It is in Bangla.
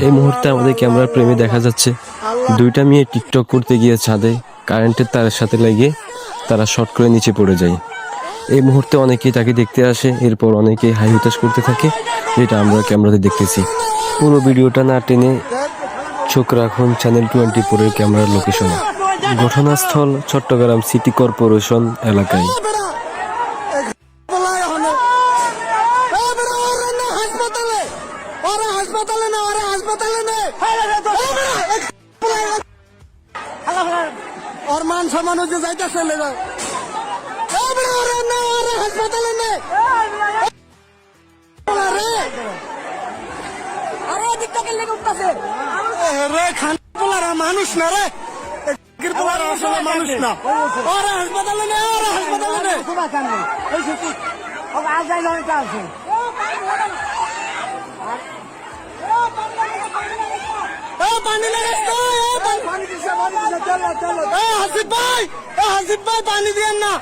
এই মুহূর্তে আমাদের ক্যামেরার প্রেমে দেখা যাচ্ছে দুইটা মেয়ে টিকটক করতে গিয়ে ছাদে কারেন্টের তারের সাথে লেগে তারা শর্ট করে নিচে পড়ে যায়। এই মুহূর্তে অনেকেই তাকে দেখতে আসে, এরপর অনেকেই হাই হুতাশ করতে থাকে, যেটা আমরা ক্যামেরাতে দেখতেছি। পুরো ভিডিওটা না টেনে চোখ রাখুন চ্যানেল 24-এর ক্যামেরার লোকেশনে। ঘটনাস্থল চট্টগ্রাম সিটি কর্পোরেশন এলাকায়। और मान सम्मान हो जाता चले जाओ হাসপাতালে নে আরে টিকটকে লেগে উঠতাছে রে খান পোলারা মানুষ না রে পোলারা আসলে মানুষ না ওরে হাসপাতালে নে সুবা কান নে এই সত্যি ও আজ যাই লয় কা আছে पानी पानी चलो चलो हसीब भाई पानी दिए ना